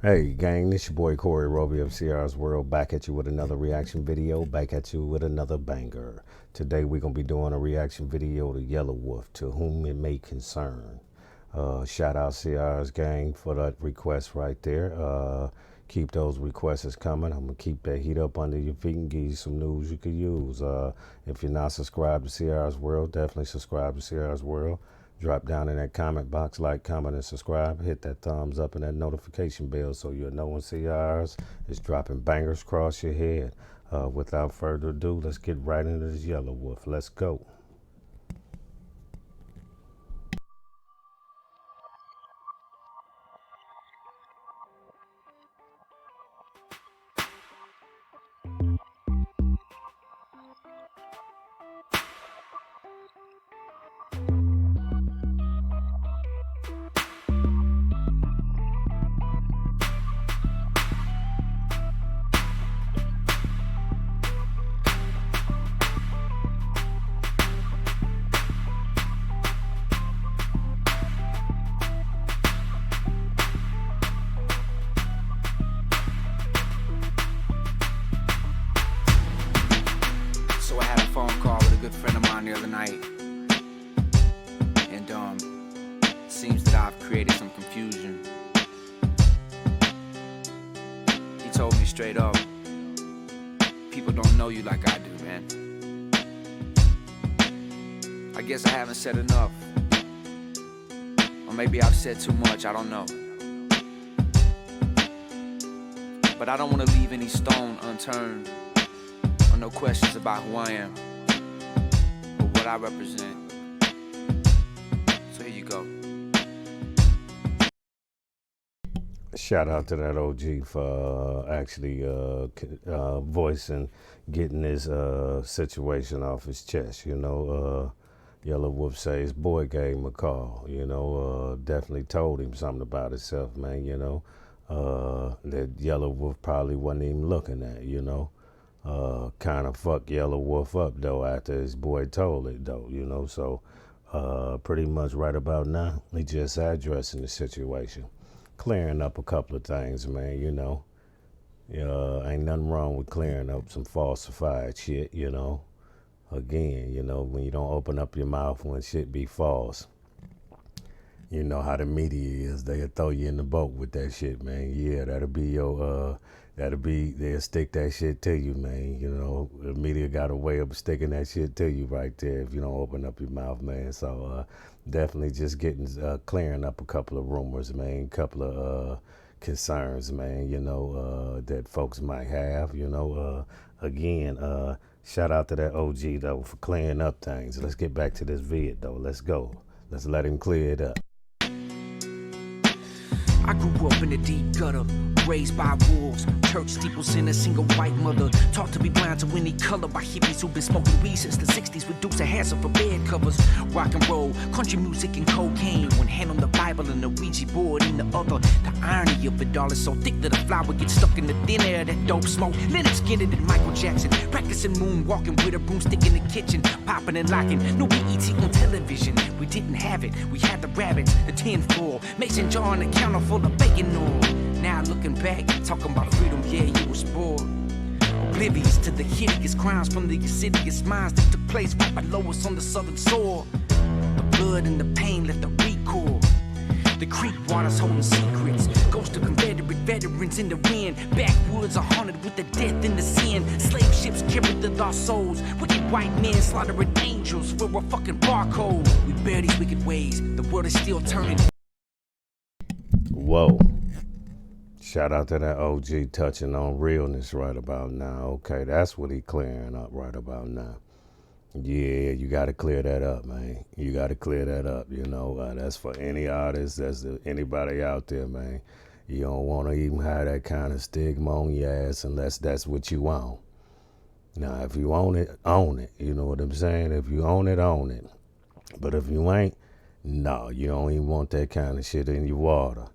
Hey gang, this your boy Corey Roby of CR's World, back at you with another reaction video, back at you with another banger. Today we're going to be doing a reaction video to YELAWOLF, To Whom It May Concern. Shout out CR's gang for that request right there. Keep those requests coming. I'm going to keep that heat up under your feet and give you some news you could use. If you're not subscribed to CR's World, definitely subscribe to CR's World. Drop down in that comment box, like, comment, and subscribe. Hit that thumbs up and that notification bell so you'll know when CRs is dropping bangers across your head. Without further ado, let's get right into this YELAWOLF. Let's go. So I had a phone call with a good friend of mine the other night, and seems that I've created some confusion. He told me straight up, people don't know you like I do, man. I guess I haven't said enough, or maybe I've said too much, I don't know. But I don't want to leave any stone unturned, or no questions about who I am or what I represent. So here you go. Shout out to that OG for actually voicing, getting this situation off his chest. You know, YELAWOLF says boy gave him a call. You know, definitely told him something about himself, man. You know, that YELAWOLF probably wasn't even looking at. You know. Kind of fucked YELAWOLF up though after his boy told it though, you know. So pretty much right about now, he just addressing the situation, clearing up a couple of things, man. You know, ain't nothing wrong with clearing up some falsified shit. You know, again, you know, when you don't open up your mouth when shit be false. You know how the media is. They'll throw you in the boat with that shit, man. Yeah, that'll be your, they'll stick that shit to you, man. You know, the media got a way of sticking that shit to you right there if you don't open up your mouth, man. So definitely just getting, clearing up a couple of rumors, man, couple of concerns, man, you know, that folks might have, you know. Again, shout out to that OG, though, for clearing up things. Let's get back to this vid, though. Let's go. Let's let him clear it up. I grew up in the deep gutter, raised by wolves, church steeples in a single white mother, taught to be blind to any color by hippies who've been smoking weed since the 60s with dukes and hassle for bed covers. Rock and roll, country music and cocaine, one hand on the Bible and the Ouija board in the other. The irony of it all is so thick that a flower gets stuck in the thin air of that dope smoke. Leonard Skinner and Michael Jackson, practicing moonwalking with a broomstick in the kitchen, popping and locking. No BET on television, we didn't have it. We had the rabbits, the tin foil, mason jar on the counter full of bacon oil. Now looking back, talking about freedom, yeah, you were spoiled. Oblivious to the hideous crimes from the insidious minds that took place right below us on the southern shore. The blood and the pain left a recoil. The creek waters holding secrets. Ghosts of Confederate veterans in the wind. Backwoods are haunted with the death and the sin. Slave ships carried the lost souls. Wicked white men slaughtering angels for a fucking barcode. We bear these wicked ways. The world is still turning. Whoa. Shout out to that OG touching on realness right about now. Okay, that's what he clearing up right about now. Yeah, you got to clear that up, man. You got to clear that up, you know. That's for any artist, that's anybody out there, man. You don't want to even have that kind of stigma on your ass unless that's what you want. Now, if you own it, own it. You know what I'm saying? If you own it. But if you ain't, no, you don't even want that kind of shit in your water.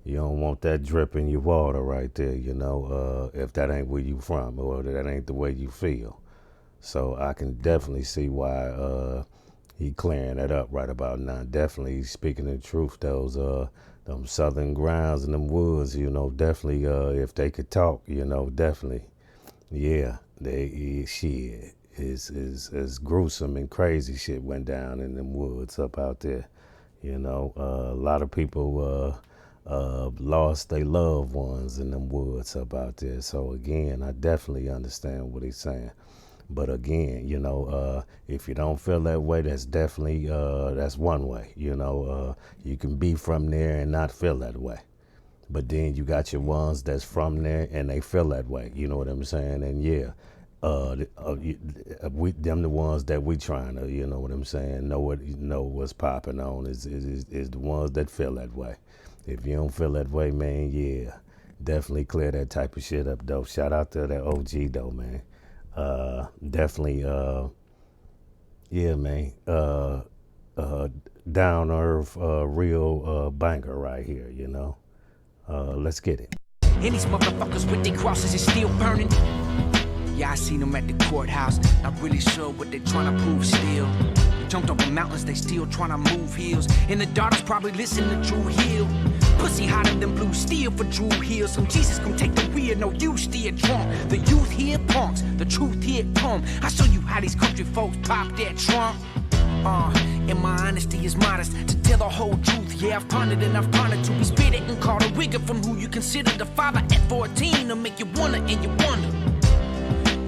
You don't want that drip in your water right there, you know, if that ain't where you from or that ain't the way you feel. So I can definitely see why he clearing that up right about now. Definitely speaking the truth. them southern grounds and them woods, definitely, if they could talk, definitely. Yeah, shit is gruesome and crazy shit went down in them woods up out there. A lot of people lost their loved ones in them woods up out there. So again, I definitely understand what he's saying. But again, if you don't feel that way, that's definitely, that's one way. You can be from there and not feel that way. But then you got your ones that's from there and they feel that way. You know what I'm saying? And yeah, them the ones that we trying to, you know what I'm saying, know what's popping on is the ones that feel that way. If you don't feel that way, man, yeah, definitely clear that type of shit up, though. Shout out to that OG, though, man. Definitely, yeah, man. Down earth, real banger right here, let's get it. And these motherfuckers with their crosses is still burning. Yeah, I seen them at the courthouse. Not really sure what they tryna prove still. Jumped over mountains, they still tryna move hills. And the daughters probably listen to Drew Hill. Pussy hotter than blue steel for Drew Hill. Some Jesus gon' take the wheel, no you still drunk. The youth here punks, the truth here come. I show you how these country folks pop that trunk. And my honesty is modest to tell the whole truth. Yeah, I've pondered and I've pondered to be spitted and called a wigger from who you consider the father at 14 to make you wonder and you wonder.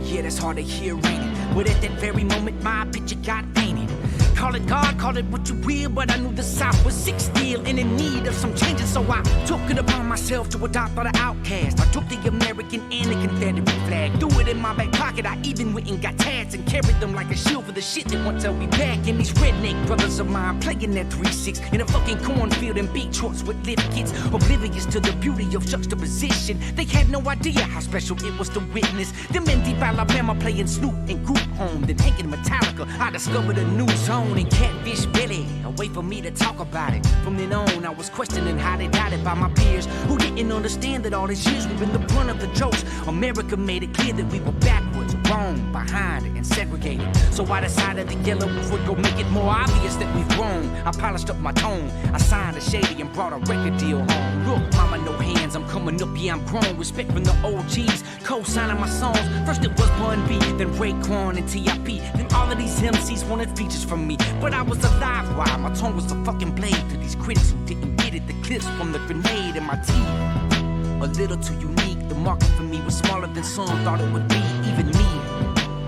Yeah, that's hard to hear, ain't it? But at that very moment, my picture got painted. Call it God, call it what you will, but I knew the South was sick still and in need of some changes, so I took it upon myself to adopt all the outcasts. I took the American and the Confederate flag, threw it in my back pocket. I even went and got tats and carried them like a shield for the shit that won't tell me back. And these redneck brothers of mine playing that 3-6 in a fucking cornfield and beat shorts with lift kits, oblivious to the beauty of juxtaposition. They had no idea how special it was to witness them in deep Alabama playing Snoop and Group Home, then hanging Metallica. I discovered a new zone and Catfish Billy, a way for me to talk about it. From then on, I was questioning how they doubted by my peers who didn't understand that all these years we've been the brunt of the jokes. America made it clear that we were backwards, wrong, behind, and segregated. So I decided the YELAWOLF would go make it more obvious that we've grown. I polished up my tone, I signed a shady and brought a record deal home. Look, mama, no hands, I'm coming up, yeah, I'm grown. Respect from the OGs, co-signing my songs. First it was Bun B, then Raekwon and T.I.P. Then all of these MCs wanted features from me. But I was alive while my tongue was a fucking blade to these critics who didn't get it. The clips from the grenade in my teeth, a little too unique. The market for me was smaller than some thought it would be, even me.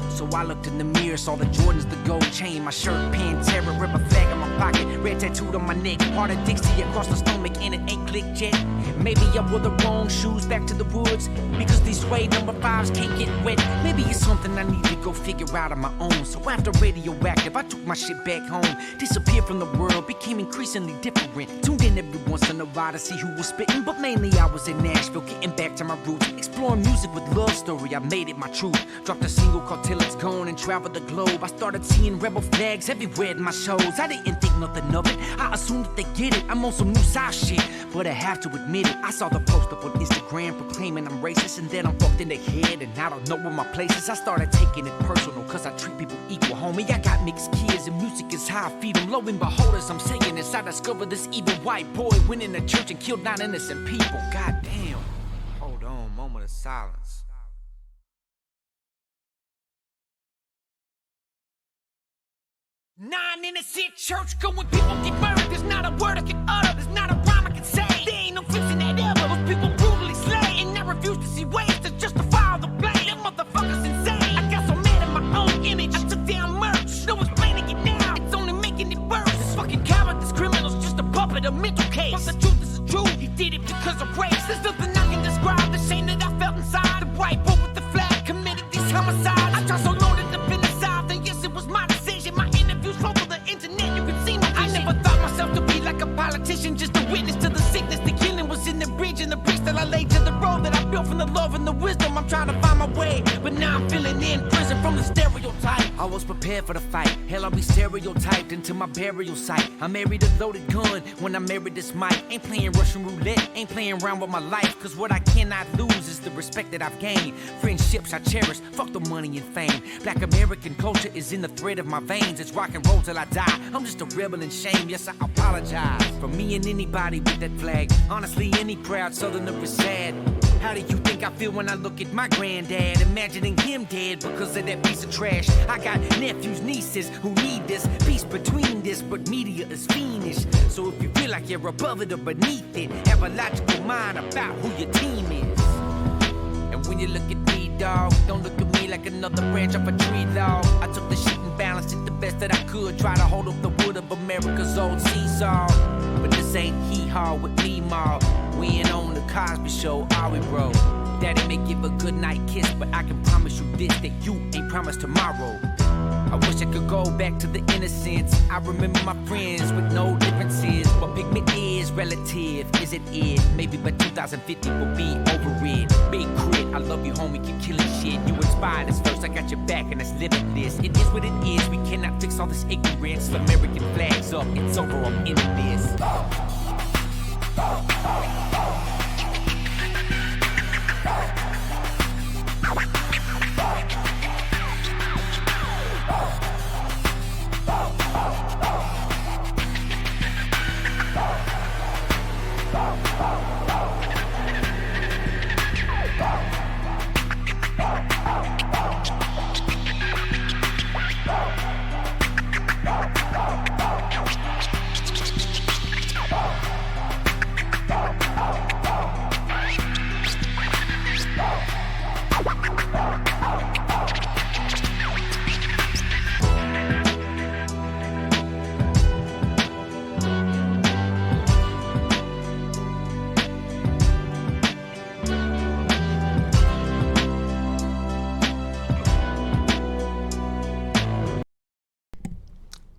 So I looked in the mirror, saw the Jordans, the gold chain, my shirt, pin, terror, rubber flag in my pocket, red tattooed on my neck, heart of Dixie across the stomach, and it ain't clicked yet. Maybe I wore the wrong shoes back to the woods, because these suede number 5s can't get wet. Maybe it's something I need to go figure out on my own. So after Radioactive, I took my shit back home, disappeared from the world, became increasingly different. Tuned in every once in a while to see who was spitting, but mainly I was in Nashville, getting back to my roots, exploring music with love story. I made it my truth. Dropped a single called Till It's Gone and traveled the globe. I started seeing rebel flags everywhere in my shows. I didn't think nothing of it, I assumed that they get it. I'm on some new South shit, but I have to admit it. I saw the post up on Instagram proclaiming I'm racist, and then I'm fucked in the head and I don't know where my place is. I started taking it personal, cause I treat people equal, homie. I got mixed kids and music is how I feed them. Lo and behold, as I'm saying this, I discovered this evil white boy went in the church and killed 9 innocent people. God damn. Hold on, moment of silence. 9 innocent church going, people get murdered. There's not a word I can utter, there's not a rhyme I can say. There ain't no fixing that ever. Those people brutally slay, and I refuse to see ways to justify all the blame. Them motherfuckers insane. I got so mad at my own image, I took down merch. No explaining it now, it's only making it worse. This fucking coward, this criminal's just a puppet, a mental case. But the truth is the truth, he did it because of race. There's nothing I can describe the shame that I felt inside. The white boy with the flag committed these homicides. I tried so long to defend the South, and yes, it was my decision. My interviews all over the internet, you can see my vision. I never thought myself to be like a politician, just a witness to the sickness. The killing was in the bridge and the bricks that I laid to the road that I built from the love and the wisdom. I'm trying to find my way, but now I'm feeling in prison from the stereotype. I was prepared for the fight. Hell, I'll be stereotyped into my burial site. I married a loaded gun when I married this mic. Ain't playing Russian roulette, ain't playing around with my life. Cause what I cannot lose is the respect that I've gained. Friendships I cherish, fuck the money and fame. Black American culture is in the thread of my veins. It's rock and roll till I die. I'm just a rebel in shame, yes I apologize. For me and anybody with that flag. Honestly, any proud southerner is sad. How do you think I feel when I look at my granddad? Imagining him dead because of that piece of trash. I got nephews, nieces who need this peace between this, but media is fiendish. So if you feel like you're above it or beneath it, have a logical mind about who your team is. And when you look at me, dog, don't look at me like another branch off a tree, dog. I took the shit and balanced it the best that I could. Try to hold up the wood of America's old seesaw. But this ain't hee-haw with me, ma. We ain't on the Cosby Show, are we, bro? Daddy may give a goodnight kiss, but I can promise you this, that you ain't promised tomorrow. I wish I could go back to the innocence. I remember my friends with no differences. What pigment is relative, is it it? Maybe by 2050 we'll be over it. Big crit, I love you homie, keep killing shit. You inspired us first, I got your back and it's limitless. It is what it is, we cannot fix all this ignorance. American flags up, it's over, I'm into this.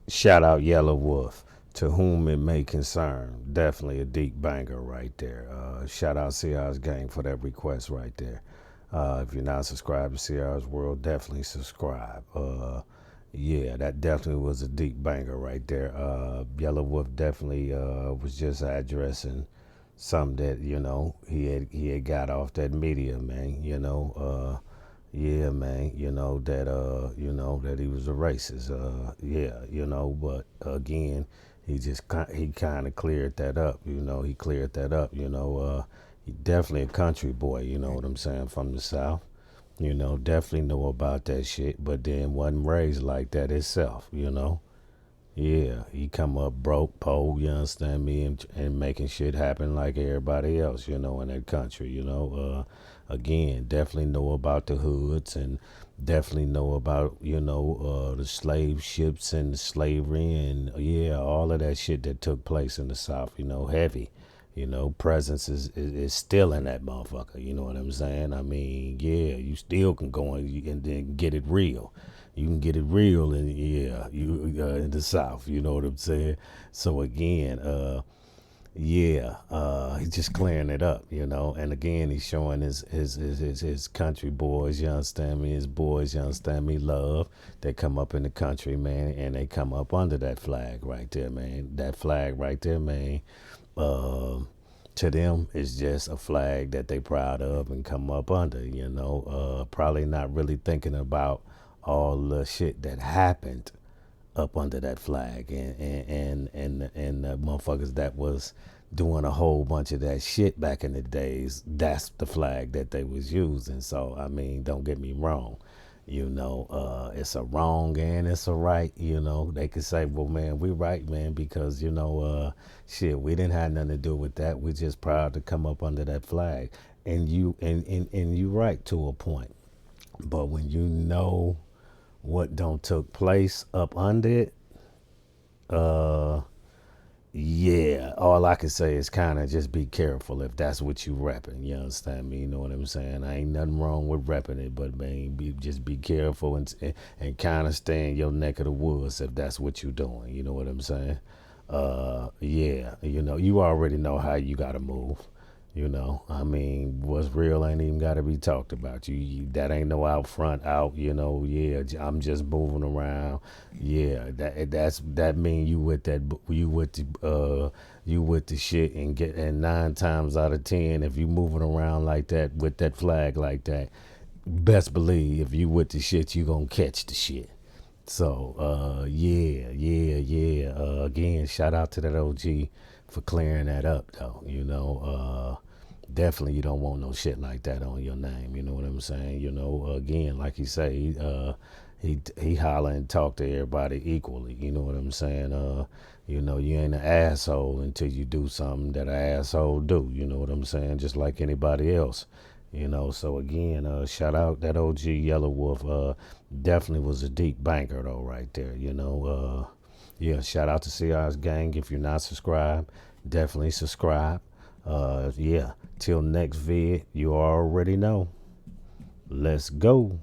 Shout out YELAWOLF, to whom it may concern. Definitely a deep banger right there. Shout out CR's Gang for that request right there. If you're not subscribed to CR's World, definitely subscribe. Yeah, that definitely was a deep banger right there. YELAWOLF definitely was just addressing something that, you know, he had got off that media, man, you know. Yeah, man, you know that he was a racist. Yeah, you know, but again, he kind of cleared that up. You know, he cleared that up. You know, he definitely a country boy. You know what I'm saying, from the South. You know, definitely know about that shit, but then wasn't raised like that himself. You know. Yeah, he come up broke, poor, you understand me, and making shit happen like everybody else, you know, in that country, you know. Again, definitely know about the hoods and definitely know about, you know, the slave ships and the slavery and, yeah, all of that shit that took place in the South, you know, heavy. You know, presence is still in that motherfucker, you know what I'm saying? I mean, yeah, you still can go and then get it real. You can get it real in in the South. You know what I'm saying? So again, he's just clearing it up, you know. And again, he's showing his country boys. You understand me? His boys. You understand me? Love. They come up in the country, man, and they come up under that flag right there, man. That flag right there, man. To them, it's just a flag that they proud of and come up under. You know, probably not really thinking about all the shit that happened up under that flag and the motherfuckers that was doing a whole bunch of that shit back in the days. That's the flag that they was using. So I mean, don't get me wrong, you know, it's a wrong and it's a right. You know, they could say, well, man, we right, man, because, you know, shit, we didn't have nothing to do with that. We're just proud to come up under that flag. And you right to a point, but when you know what don't took place up under it, yeah, all I can say is kind of just be careful if that's what you repping. You understand me? You know what I'm saying? I ain't nothing wrong with repping it, but man, just be careful and kind of stay in your neck of the woods if that's what you're doing. You know what I'm saying? Yeah, you know, you already know how you got to move. You know, I mean, what's real ain't even got to be talked about. That ain't no out front out. You know, yeah, I'm just moving around. Yeah, that mean you with the shit and 9 times out of 10, if you moving around like that with that flag like that, best believe if you with the shit, you gonna catch the shit. So, yeah. Again, shout out to that OG for clearing that up, though. Definitely you don't want no shit like that on your name. You know what I'm saying? Again, like you say, he holler and talk to everybody equally. You know what I'm saying? You ain't an asshole until you do something that an asshole do. You know what I'm saying? Just like anybody else. So again, shout out that OG Yellow Wolf. Definitely was a deep banker though, right there. Yeah, shout out to CR's gang. If you're not subscribed, definitely subscribe. Yeah, till next vid, you already know. Let's go.